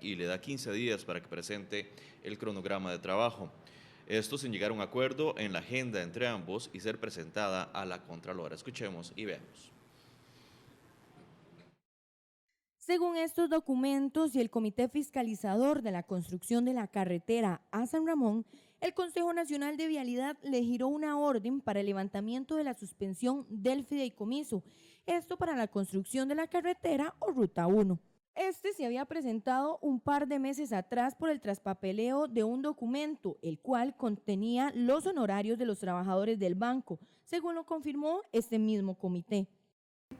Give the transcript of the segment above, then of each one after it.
y le da 15 días para que presente el cronograma de trabajo. Esto sin llegar a un acuerdo en la agenda entre ambos y ser presentada a la Contralora. Escuchemos y veamos. Según estos documentos y el Comité Fiscalizador de la Construcción de la Carretera a San Ramón, el Consejo Nacional de Vialidad le giró una orden para el levantamiento de la suspensión del fideicomiso, esto para la construcción de la carretera o Ruta 1. Este se había presentado un par de meses atrás por el traspapeleo de un documento, el cual contenía los honorarios de los trabajadores del banco, según lo confirmó este mismo comité.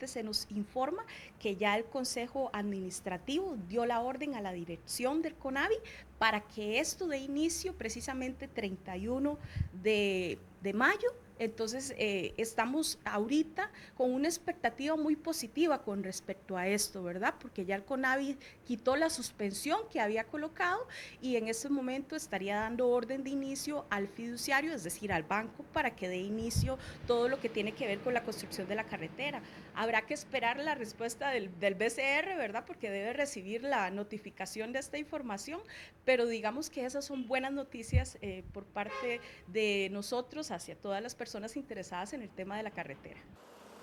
Se nos informa que ya el Consejo Administrativo dio la orden a la dirección del CONAVI para que esto dé inicio precisamente 31 de mayo. Entonces, estamos ahorita con una expectativa muy positiva con respecto a esto, ¿verdad? Porque ya el CONAVI quitó la suspensión que había colocado y en este momento estaría dando orden de inicio al fiduciario, es decir, al banco, para que dé inicio todo lo que tiene que ver con la construcción de la carretera. Habrá que esperar la respuesta del BCR, ¿verdad? Porque debe recibir la notificación de esta información, pero digamos que esas son buenas noticias por parte de nosotros hacia todas las personas interesadas en el tema de la carretera.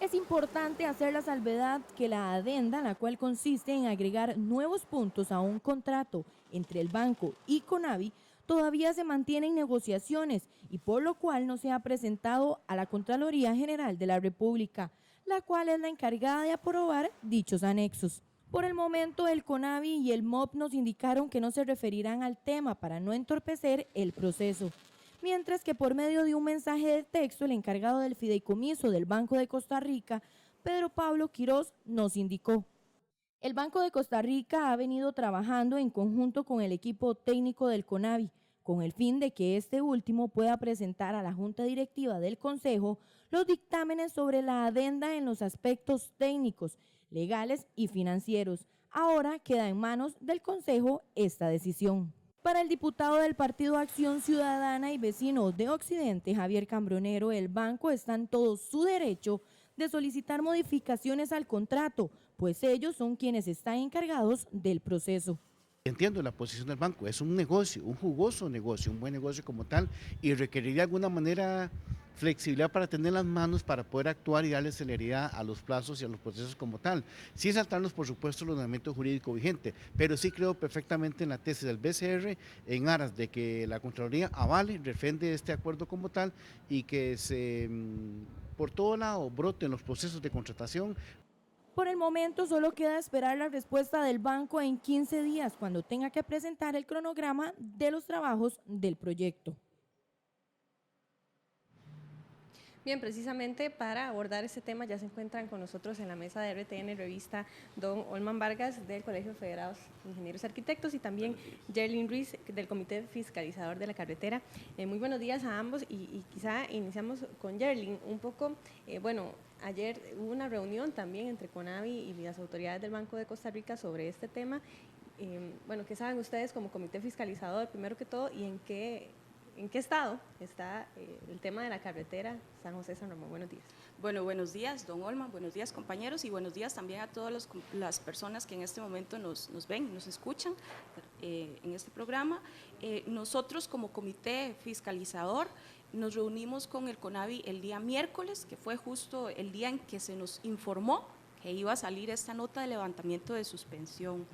Es importante hacer la salvedad que la adenda, la cual consiste en agregar nuevos puntos a un contrato entre el banco y CONAVI, todavía se mantiene en negociaciones y por lo cual no se ha presentado a la Contraloría General de la República, la cual es la encargada de aprobar dichos anexos. Por el momento, el CONAVI y el MOP nos indicaron que no se referirán al tema para no entorpecer el proceso. Mientras que por medio de un mensaje de texto, el encargado del fideicomiso del Banco de Costa Rica, Pedro Pablo Quirós, nos indicó: el Banco de Costa Rica ha venido trabajando en conjunto con el equipo técnico del CONAVI, con el fin de que este último pueda presentar a la Junta Directiva del Consejo los dictámenes sobre la adenda en los aspectos técnicos, legales y financieros. Ahora queda en manos del Consejo esta decisión. Para el diputado del Partido Acción Ciudadana y vecino de Occidente, Javier Cambronero, el banco está en todo su derecho de solicitar modificaciones al contrato, pues ellos son quienes están encargados del proceso. Entiendo la posición del banco, es un negocio, un jugoso negocio, un buen negocio como tal, y requeriría de alguna manera flexibilidad para tener las manos para poder actuar y darle celeridad a los plazos y a los procesos como tal, sin saltarnos por supuesto el ordenamiento jurídico vigente, pero sí creo perfectamente en la tesis del BCR en aras de que la Contraloría avale, refrende este acuerdo como tal y que se por todo lado broten los procesos de contratación. Por el momento solo queda esperar la respuesta del banco en 15 días, cuando tenga que presentar el cronograma de los trabajos del proyecto. Bien, precisamente para abordar este tema ya se encuentran con nosotros en la mesa de RTN Revista don Olman Vargas del Colegio de Federados Ingenieros Arquitectos y también Yerlin Ruiz del Comité Fiscalizador de la Carretera. Muy buenos días a ambos y quizá iniciamos con Yerlin un poco, bueno, ayer hubo una reunión también entre CONAVI y las autoridades del Banco de Costa Rica sobre este tema. Bueno, ¿qué saben ustedes como Comité Fiscalizador primero que todo y en qué estado está el tema de la carretera San José-San Ramón? Buenos días. Bueno, buenos días, don Olman, buenos días, compañeros, y buenos días también a todas las personas que en este momento nos ven, nos escuchan en este programa. Nosotros como Comité Fiscalizador nos reunimos con el CONAVI el día miércoles, que fue justo el día en que se nos informó que iba a salir esta nota de levantamiento de suspensión.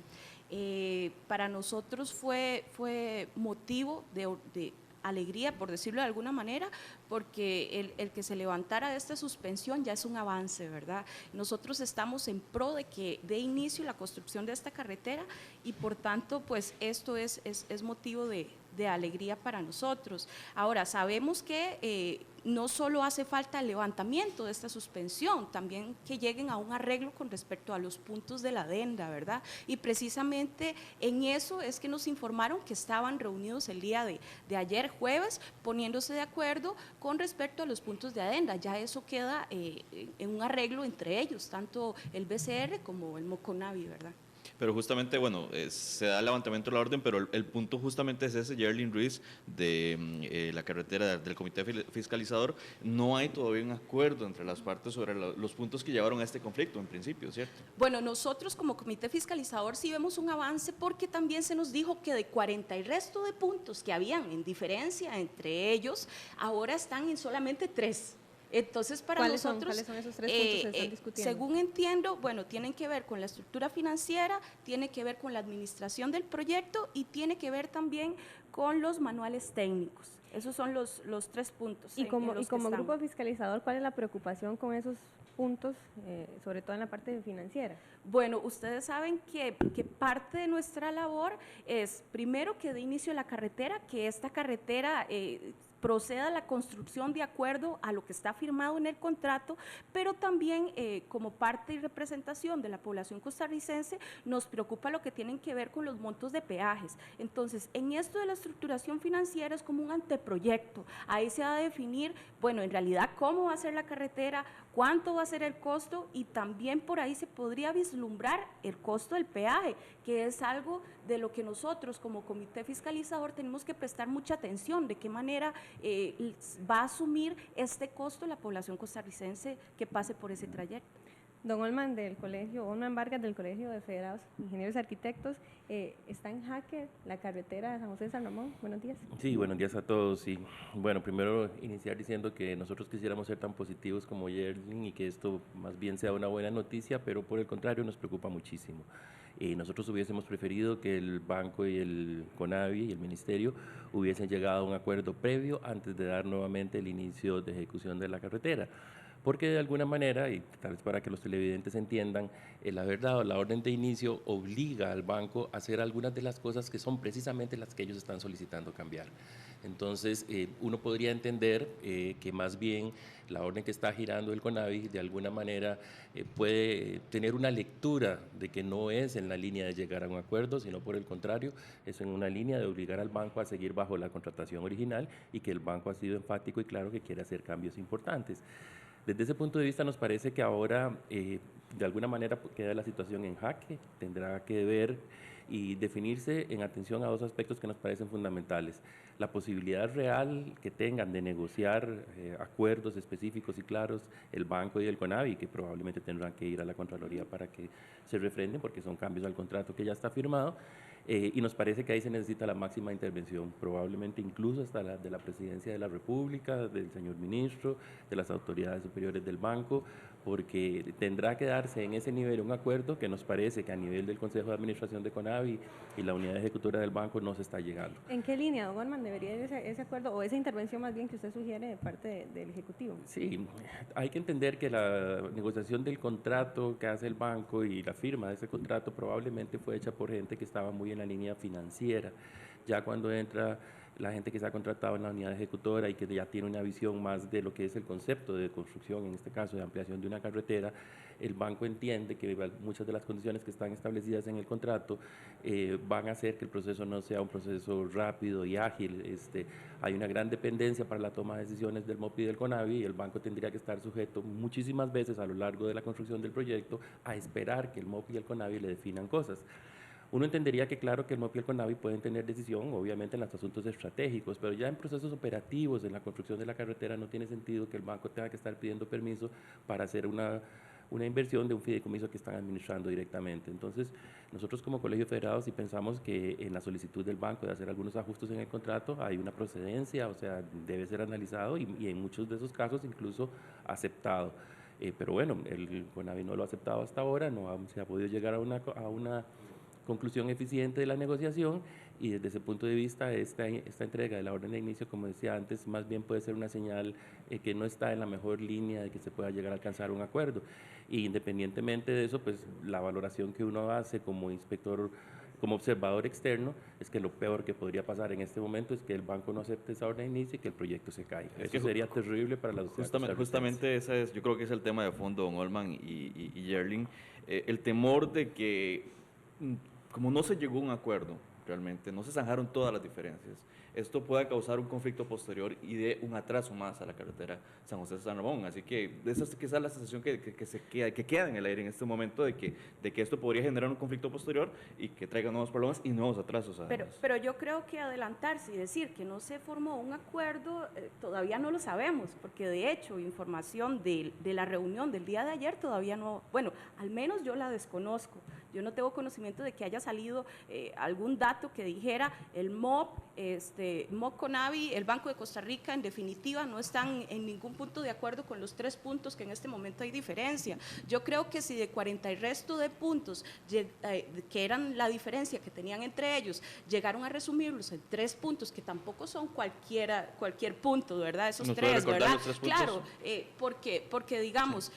Para nosotros fue motivo de alegría, por decirlo de alguna manera, porque el que se levantara esta suspensión ya es un avance, ¿verdad? Nosotros estamos en pro de que dé inicio la construcción de esta carretera y por tanto, pues esto es motivo de alegría para nosotros. Ahora, sabemos que no solo hace falta el levantamiento de esta suspensión, también que lleguen a un arreglo con respecto a los puntos de la adenda, ¿verdad? Y precisamente en eso es que nos informaron que estaban reunidos el día de ayer jueves, poniéndose de acuerdo con respecto a los puntos de adenda. Ya eso queda en un arreglo entre ellos, tanto el BCR como el MOCONAVI, ¿verdad? Pero justamente, bueno, se da el levantamiento de la orden, pero el punto justamente es ese, Gerlin Ruiz, de la carretera del Comité Fiscalizador. No hay todavía un acuerdo entre las partes sobre los puntos que llevaron a este conflicto, en principio, ¿cierto? Bueno, nosotros como Comité Fiscalizador sí vemos un avance porque también se nos dijo que de 40 y resto de puntos que habían en diferencia entre ellos, ahora están en solamente 3. Entonces, para nosotros, ¿Cuáles son esos 3 puntos que se están discutiendo? según entiendo, bueno, tienen que ver con la estructura financiera, tiene que ver con la administración del proyecto y tiene que ver también con los manuales técnicos. Esos son los 3 puntos. Y como grupo fiscalizador, ¿cuál es la preocupación con esos puntos, sobre todo en la parte financiera? Bueno, ustedes saben que parte de nuestra labor es, primero, que dé inicio a la carretera, que esta carretera proceda a la construcción de acuerdo a lo que está firmado en el contrato, pero también como parte y representación de la población costarricense nos preocupa lo que tienen que ver con los montos de peajes. Entonces, en esto de la estructuración financiera es como un anteproyecto, ahí se va a definir, bueno, en realidad cómo va a ser la carretera, cuánto va a ser el costo y también por ahí se podría vislumbrar el costo del peaje, que es algo de lo que nosotros como Comité Fiscalizador tenemos que prestar mucha atención, de qué manera va a asumir este costo la población costarricense que pase por ese trayecto. Don Olman Vargas del Colegio de Federados Ingenieros Arquitectos, ¿está en jaque la carretera de San José de San Ramón? Buenos días. Sí, buenos días a todos. Y bueno, primero iniciar diciendo que nosotros quisiéramos ser tan positivos como Gerlin y que esto más bien sea una buena noticia, pero por el contrario nos preocupa muchísimo. Nosotros hubiésemos preferido que el banco y el CONAVI y el ministerio hubiesen llegado a un acuerdo previo antes de dar nuevamente el inicio de ejecución de la carretera. Porque de alguna manera, y tal vez para que los televidentes entiendan, el haber dado la orden de inicio obliga al banco a hacer algunas de las cosas que son precisamente las que ellos están solicitando cambiar. Entonces, uno podría entender que más bien la orden que está girando el CONAVI de alguna manera puede tener una lectura de que no es en la línea de llegar a un acuerdo, sino por el contrario, es en una línea de obligar al banco a seguir bajo la contratación original y que el banco ha sido enfático y claro que quiere hacer cambios importantes. Desde ese punto de vista nos parece que ahora de alguna manera queda la situación en jaque, tendrá que ver y definirse en atención a 2 aspectos que nos parecen fundamentales. La posibilidad real que tengan de negociar acuerdos específicos y claros el banco y el CONAVI, que probablemente tendrán que ir a la Contraloría para que se refrenden porque son cambios al contrato que ya está firmado. Y nos parece que ahí se necesita la máxima intervención, probablemente incluso hasta la de la Presidencia de la República, del señor ministro, de las autoridades superiores del banco, porque tendrá que darse en ese nivel un acuerdo que nos parece que a nivel del Consejo de Administración de CONAVI y la unidad ejecutora del banco no se está llegando. ¿En qué línea, don Olman, debería ir ese acuerdo o esa intervención más bien que usted sugiere de parte del Ejecutivo? Sí, hay que entender que la negociación del contrato que hace el banco y la firma de ese contrato probablemente fue hecha por gente que estaba muy en la línea financiera. Ya cuando entra la gente que se ha contratado en la unidad ejecutora y que ya tiene una visión más de lo que es el concepto de construcción, en este caso de ampliación de una carretera, el banco entiende que muchas de las condiciones que están establecidas en el contrato van a hacer que el proceso no sea un proceso rápido y ágil. Hay una gran dependencia para la toma de decisiones del MOP y del CONAVI y el banco tendría que estar sujeto muchísimas veces a lo largo de la construcción del proyecto a esperar que el MOP y el CONAVI le definan cosas. Uno entendería que claro que el MOP y el CONAVI pueden tener decisión, obviamente en los asuntos estratégicos, pero ya en procesos operativos, en la construcción de la carretera, no tiene sentido que el banco tenga que estar pidiendo permiso para hacer una inversión de un fideicomiso que están administrando directamente. Entonces, nosotros como Colegio Federado sí pensamos que en la solicitud del banco de hacer algunos ajustes en el contrato hay una procedencia, o sea, debe ser analizado y en muchos de esos casos incluso aceptado. Pero bueno, el CONAVI no lo ha aceptado hasta ahora, no se ha podido llegar a una conclusión eficiente de la negociación y desde ese punto de vista esta entrega de la orden de inicio, como decía antes, más bien puede ser una señal que no está en la mejor línea de que se pueda llegar a alcanzar un acuerdo. Y independientemente de eso, pues la valoración que uno hace como inspector, como observador externo, es que lo peor que podría pasar en este momento es que el banco no acepte esa orden de inicio y que el proyecto se caiga. Eso sería terrible para la sociedad. Justamente ese yo creo que es el tema de fondo, don Olman y Gerlin, el temor de que como no se llegó a un acuerdo, realmente, no se zanjaron todas las diferencias, esto puede causar un conflicto posterior y de un atraso más a la carretera San José-San Ramón. Así que esa es quizás la sensación que queda en el aire en este momento de que esto podría generar un conflicto posterior y que traiga nuevos problemas y nuevos atrasos. Pero yo creo que adelantarse y decir que no se formó un acuerdo, todavía no lo sabemos, porque de hecho información de la reunión del día de ayer todavía no, bueno, al menos yo la desconozco. Yo no tengo conocimiento de que haya salido algún dato que dijera el MOP, MOP Conavi, el Banco de Costa Rica, en definitiva, no están en ningún punto de acuerdo con los 3 puntos que en este momento hay diferencia. Yo creo que si de 40 y resto de puntos que eran la diferencia que tenían entre ellos, llegaron a resumirlos en 3 puntos, que tampoco son cualquier punto, ¿verdad? Esos ¿Nos puede 3, recordar ¿verdad? los 3 puntos? Claro, porque digamos,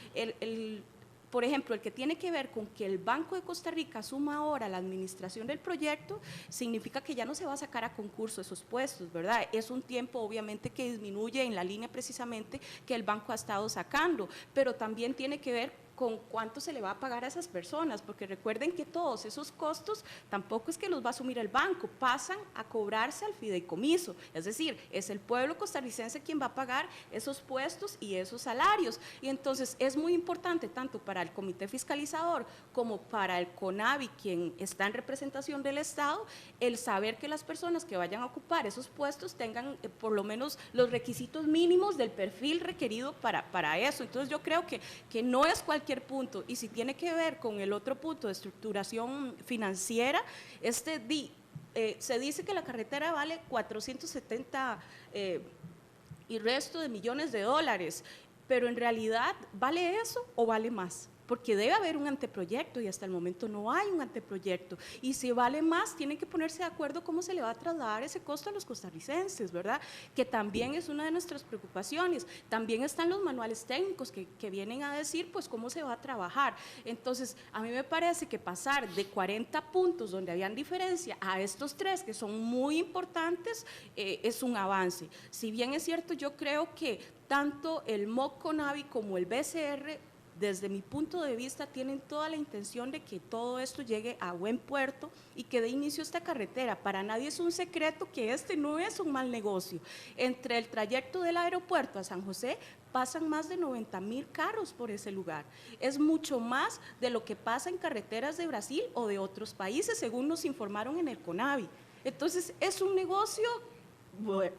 por ejemplo, el que tiene que ver con que el Banco de Costa Rica asuma ahora la administración del proyecto, significa que ya no se va a sacar a concurso esos puestos, ¿verdad? Es un tiempo obviamente que disminuye en la línea precisamente que el banco ha estado sacando, pero también tiene que ver con cuánto se le va a pagar a esas personas, porque recuerden que todos esos costos tampoco es que los va a asumir el banco, pasan a cobrarse al fideicomiso, es decir, es el pueblo costarricense quien va a pagar esos puestos y esos salarios, y entonces es muy importante tanto para el comité fiscalizador como para el CONAVI, quien está en representación del Estado, el saber que las personas que vayan a ocupar esos puestos tengan por lo menos los requisitos mínimos del perfil requerido para eso. Entonces yo creo que no es cualquier punto, y si tiene que ver con el otro punto de estructuración financiera, se dice que la carretera vale 470 y resto de millones de dólares, pero en realidad ¿vale eso o vale más? Porque debe haber un anteproyecto y hasta el momento no hay un anteproyecto. Y si vale más, tienen que ponerse de acuerdo cómo se le va a trasladar ese costo a los costarricenses, ¿verdad? Que también es una de nuestras preocupaciones. También están los manuales técnicos que vienen a decir, pues, cómo se va a trabajar. Entonces, a mí me parece que pasar de 40 puntos donde habían diferencia a estos 3 que son muy importantes, es un avance. Si bien es cierto, yo creo que tanto el MOC Conavi como el BCR, desde mi punto de vista, tienen toda la intención de que todo esto llegue a buen puerto y que dé inicio a esta carretera. Para nadie es un secreto que este no es un mal negocio. Entre el trayecto del aeropuerto a San José pasan más de 90,000 carros por ese lugar. Es mucho más de lo que pasa en carreteras de Brasil o de otros países, según nos informaron en el CONAVI. Entonces, es un negocio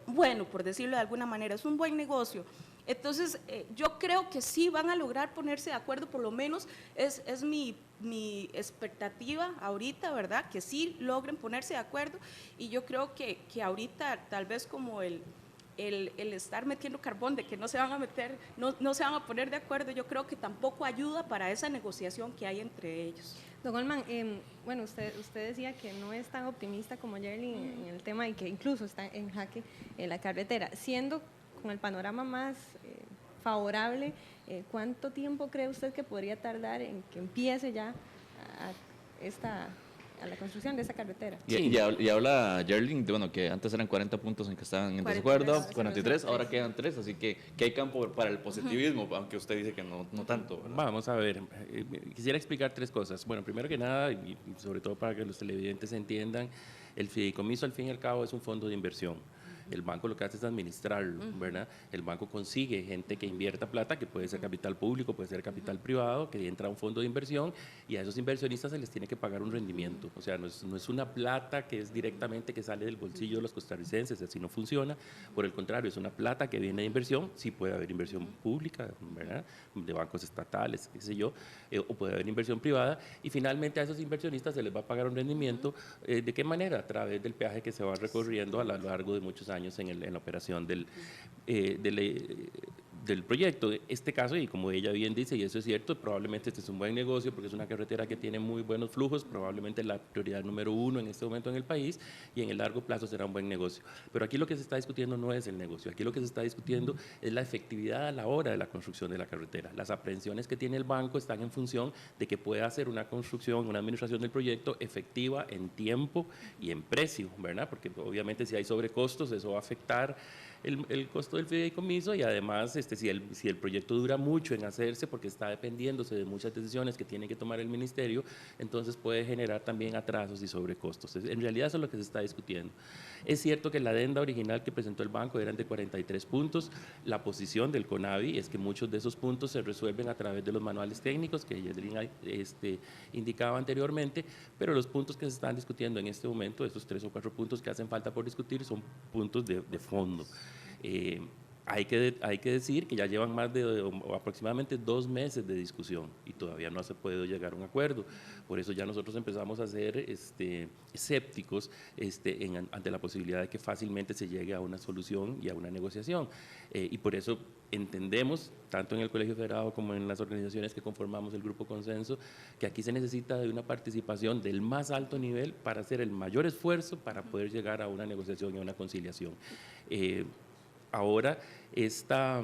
bueno, por decirlo de alguna manera, es un buen negocio. Entonces, yo creo que sí van a lograr ponerse de acuerdo, por lo menos es mi expectativa ahorita, ¿verdad? Que sí logren ponerse de acuerdo, y yo creo que ahorita tal vez como el estar metiendo carbón de que no se van a meter, no se van a poner de acuerdo, yo creo que tampoco ayuda para esa negociación que hay entre ellos. Don Olman, bueno, usted decía que no es tan optimista como Yerlin en el tema y que incluso está en jaque la carretera, siendo con el panorama más favorable, ¿cuánto tiempo cree usted que podría tardar en que empiece ya a la construcción de esa carretera? Y habla Yerlin, bueno, que antes eran 40 puntos en que estaban en desacuerdo, 43, ahora quedan 3, así que hay campo para el positivismo, aunque usted dice que no tanto, ¿verdad? Vamos a ver, quisiera explicar 3 cosas. Bueno, primero que nada, y sobre todo para que los televidentes entiendan, el fideicomiso al fin y al cabo es un fondo de inversión. El banco lo que hace es administrarlo, ¿verdad? El banco consigue gente que invierta plata, que puede ser capital público, puede ser capital privado, que entra a un fondo de inversión, y a esos inversionistas se les tiene que pagar un rendimiento. O sea, no es una plata que es directamente que sale del bolsillo de los costarricenses, así no funciona. Por el contrario, es una plata que viene de inversión. Sí puede haber inversión pública, ¿verdad? De bancos estatales, qué sé yo, o puede haber inversión privada, y finalmente a esos inversionistas se les va a pagar un rendimiento. ¿De qué manera? A través del peaje que se va recorriendo a lo largo de muchos años en la operación del proyecto. Este caso, y como ella bien dice, y eso es cierto, probablemente este es un buen negocio porque es una carretera que tiene muy buenos flujos, probablemente la prioridad número 1 en este momento en el país, y en el largo plazo será un buen negocio. Pero aquí lo que se está discutiendo no es el negocio, aquí lo que se está discutiendo es la efectividad a la hora de la construcción de la carretera. Las aprehensiones que tiene el banco están en función de que pueda hacer una construcción, una administración del proyecto efectiva en tiempo y en precio, ¿verdad? Porque obviamente si hay sobrecostos, eso va a afectar el costo del fideicomiso, y además si el proyecto dura mucho en hacerse porque está dependiéndose de muchas decisiones que tiene que tomar el ministerio, entonces puede generar también atrasos y sobrecostos. En realidad eso es lo que se está discutiendo. Es cierto que la adenda original que presentó el banco eran de 43 puntos. La posición del CONAVI es que muchos de esos puntos se resuelven a través de los manuales técnicos que Yeslin indicaba anteriormente, pero los puntos que se están discutiendo en este momento, esos 3 o 4 puntos que hacen falta por discutir, son puntos de fondo. Hay que decir que ya llevan más de o aproximadamente 2 meses de discusión y todavía no se puede llegar a un acuerdo. Por eso ya nosotros empezamos a ser escépticos ante la posibilidad de que fácilmente se llegue a una solución y a una negociación. Y por eso entendemos, tanto en el Colegio Federado como en las organizaciones que conformamos el Grupo Consenso, que aquí se necesita de una participación del más alto nivel para hacer el mayor esfuerzo para poder llegar a una negociación y a una conciliación. Ahora, esta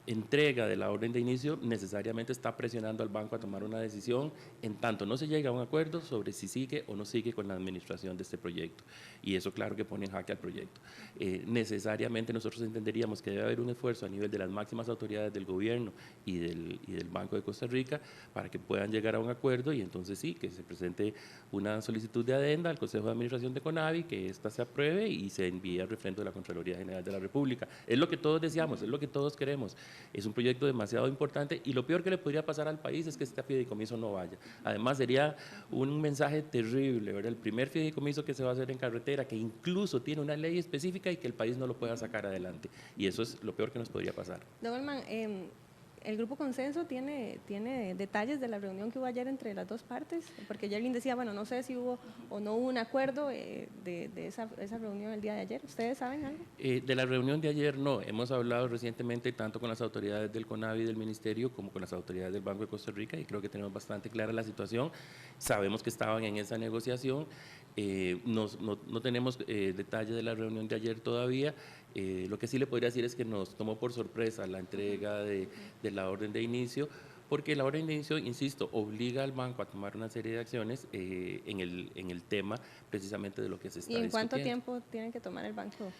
entrega de la orden de inicio necesariamente está presionando al banco a tomar una decisión en tanto no se llega a un acuerdo sobre si sigue o no sigue con la administración de este proyecto. Y eso claro que pone en jaque al proyecto. Necesariamente nosotros entenderíamos que debe haber un esfuerzo a nivel de las máximas autoridades del gobierno y del Banco de Costa Rica para que puedan llegar a un acuerdo y entonces sí, que se presente una solicitud de adenda al Consejo de Administración de CONAVI, que ésta se apruebe y se envíe al refrendo de la Contraloría General de la República. Es lo que todos deseamos, es lo que todos queremos. Es un proyecto demasiado importante y lo peor que le podría pasar al país es que este fideicomiso no vaya. Además sería un mensaje terrible, ¿verdad? El primer fideicomiso que se va a hacer en carretera, que incluso tiene una ley específica y que el país no lo pueda sacar adelante. Y eso es lo peor que nos podría pasar. Don Olman, el Grupo Consenso tiene detalles de la reunión que hubo ayer entre las dos partes, porque Yeslin decía, bueno, no sé si hubo o no hubo un acuerdo de esa reunión el día de ayer. ¿Ustedes saben algo? De la reunión de ayer no, hemos hablado recientemente tanto con las autoridades del CONAVI del Ministerio como con las autoridades del Banco de Costa Rica y creo que tenemos bastante clara la situación. Sabemos que estaban en esa negociación, no tenemos detalles de la reunión de ayer todavía. Lo que sí le podría decir es que nos tomó por sorpresa la entrega de la orden de inicio, porque la orden de inicio, insisto, obliga al banco a tomar una serie de acciones en el tema precisamente de lo que se está discutiendo. ¿Y en cuánto tiempo tienen que tomar el banco?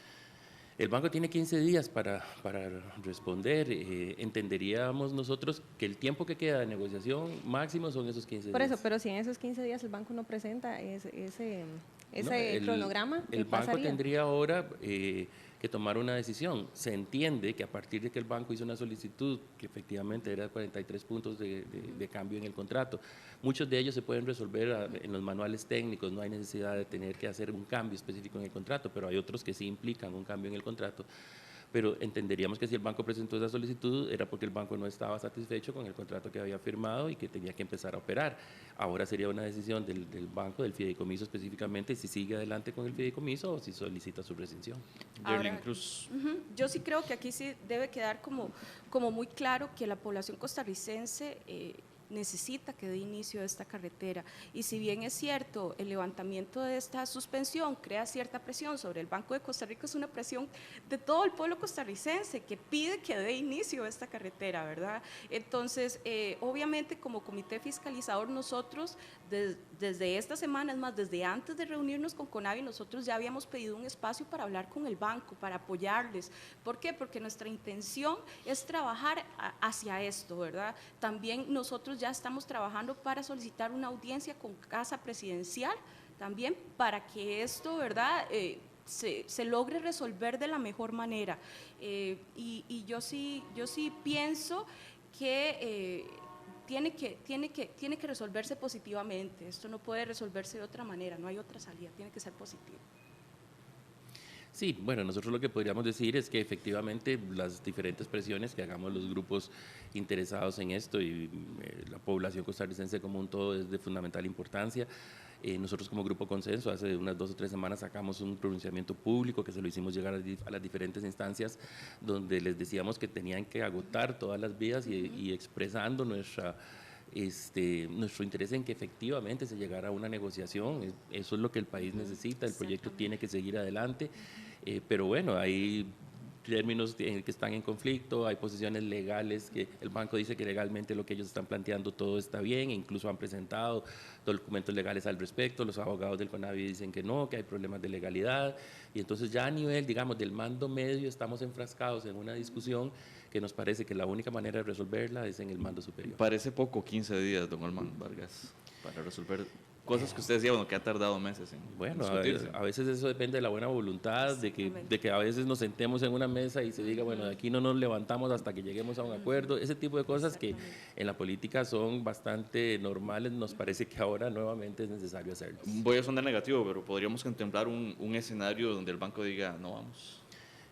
El banco tiene 15 días para responder. Entenderíamos nosotros que el tiempo que queda de negociación máximo son esos 15 días. Por eso, pero si en esos 15 días el banco no presenta ese cronograma, ¿qué el banco pasaría? tendría ahora que tomar una decisión. Se entiende que a partir de que el banco hizo una solicitud, que efectivamente era 43 puntos de cambio en el contrato, muchos de ellos se pueden resolver en los manuales técnicos, no hay necesidad de tener que hacer un cambio específico en el contrato, pero hay otros que sí implican un cambio en el contrato. Pero entenderíamos que si el banco presentó esa solicitud era porque el banco no estaba satisfecho con el contrato que había firmado y que tenía que empezar a operar. Ahora sería una decisión del banco, del fideicomiso específicamente, si sigue adelante con el fideicomiso o si solicita su rescisión. Yeslin Cruz. Yo sí creo que aquí sí debe quedar como muy claro que la población costarricense necesita que dé inicio a esta carretera. Y si bien es cierto, el levantamiento de esta suspensión crea cierta presión sobre el Banco de Costa Rica, es una presión de todo el pueblo costarricense que pide que dé inicio a esta carretera, ¿verdad? Entonces, obviamente como comité fiscalizador nosotros, desde esta semana, es más, desde antes de reunirnos con CONAVI, nosotros ya habíamos pedido un espacio para hablar con el banco, para apoyarles. ¿Por qué? Porque nuestra intención es trabajar hacia esto, ¿verdad? También nosotros ya estamos trabajando para solicitar una audiencia con Casa Presidencial también para que esto, ¿verdad?, se logre resolver de la mejor manera. Y yo sí pienso que tiene que resolverse positivamente. Esto no puede resolverse de otra manera, no hay otra salida, tiene que ser positivo. Sí, bueno, nosotros lo que podríamos decir es que efectivamente las diferentes presiones que hagamos los grupos interesados en esto y la población costarricense como un todo es de fundamental importancia. Nosotros como Grupo Consenso hace unas 2 o 3 semanas sacamos un pronunciamiento público que se lo hicimos llegar a las diferentes instancias donde les decíamos que tenían que agotar todas las vías y expresando nuestro interés en que efectivamente se llegara a una negociación. Eso es lo que el país necesita, el proyecto tiene que seguir adelante, pero bueno, hay términos que están en conflicto, hay posiciones legales que el banco dice que legalmente lo que ellos están planteando todo está bien, e incluso han presentado documentos legales al respecto, los abogados del CONAVI dicen que no, que hay problemas de legalidad, y entonces ya a nivel, digamos, del mando medio estamos enfrascados en una discusión que nos parece que la única manera de resolverla es en el mando superior. Parece poco 15 días, don Olman Vargas, para resolver cosas que usted decía, bueno, que ha tardado meses en Bueno, discutirse. a veces eso depende de la buena voluntad, de que a veces nos sentemos en una mesa y se diga, bueno, de aquí no nos levantamos hasta que lleguemos a un acuerdo. Ese tipo de cosas que en la política son bastante normales, nos parece que ahora nuevamente es necesario hacerlo. Voy a sonar negativo, pero podríamos contemplar un escenario donde el banco diga, no vamos.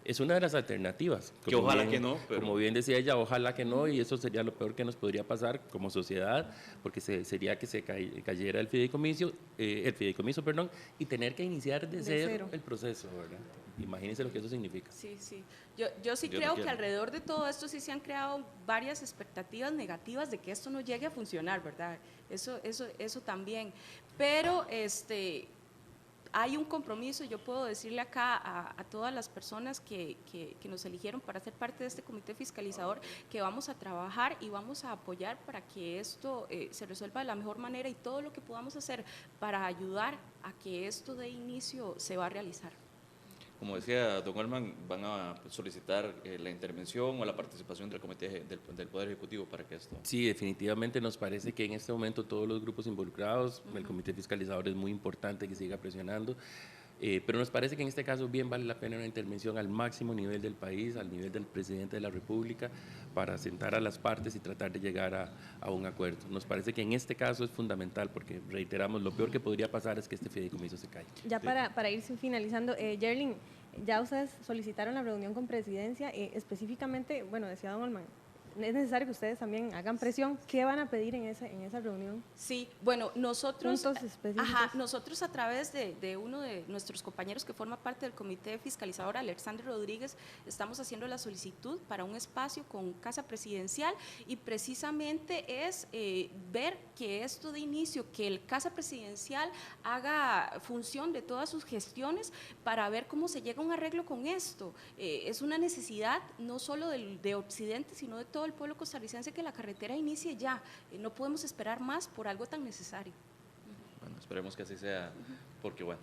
Es una de las alternativas. Que ojalá que no, pero... Como bien decía ella, ojalá que no, y eso sería lo peor que nos podría pasar como sociedad, porque sería que se cayera el fideicomiso, perdón, y tener que iniciar de cero el proceso, ¿verdad? Imagínense lo que eso significa. Sí, sí. Yo sí Dios creo no que quiera. alrededor de todo esto sí se han creado varias expectativas negativas de que esto no llegue a funcionar, ¿verdad? Eso también. Pero hay un compromiso, yo puedo decirle acá a todas las personas que nos eligieron para ser parte de este comité fiscalizador, que vamos a trabajar y vamos a apoyar para que esto se resuelva de la mejor manera, y todo lo que podamos hacer para ayudar a que esto de inicio se va a realizar. Como decía don Olman, van a solicitar la intervención o la participación del comité del Poder Ejecutivo para que esto... Sí, definitivamente nos parece que en este momento todos los grupos involucrados, el comité fiscalizador es muy importante que siga presionando, pero nos parece que en este caso bien vale la pena una intervención al máximo nivel del país, al nivel del presidente de la República, para sentar a las partes y tratar de llegar a un acuerdo. Nos parece que en este caso es fundamental porque, reiteramos, lo peor que podría pasar es que este fideicomiso se caiga. Ya para ir finalizando, Yerlin, ya ustedes solicitaron la reunión con presidencia, específicamente, bueno, decía don Olman, es necesario que ustedes también hagan presión. ¿Qué van a pedir en esa reunión? Sí, bueno, nosotros, Puntos específicos. nosotros a través de uno de nuestros compañeros que forma parte del comité fiscalizador, Alexandre Rodríguez, estamos haciendo la solicitud para un espacio con Casa Presidencial, y precisamente es ver que esto de inicio, que el Casa Presidencial haga función de todas sus gestiones para ver cómo se llega a un arreglo con esto. Es una necesidad no solo de Occidente, sino de todo el pueblo costarricense, que la carretera inicie ya. No podemos esperar más por algo tan necesario. Bueno, esperemos que así sea, porque bueno...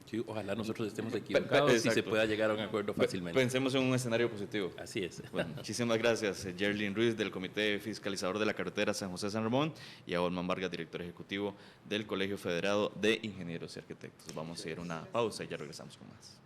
Sí, ojalá nosotros estemos equivocados y se Exacto. pueda llegar a un acuerdo fácilmente. Pensemos en un escenario positivo. Así es. Bueno, muchísimas gracias, Yerlin Ruiz, del Comité Fiscalizador de la Carretera San José-San Ramón, y a Olman Vargas, director ejecutivo del Colegio Federado de Ingenieros y Arquitectos. Vamos a ir a una pausa y ya regresamos con más.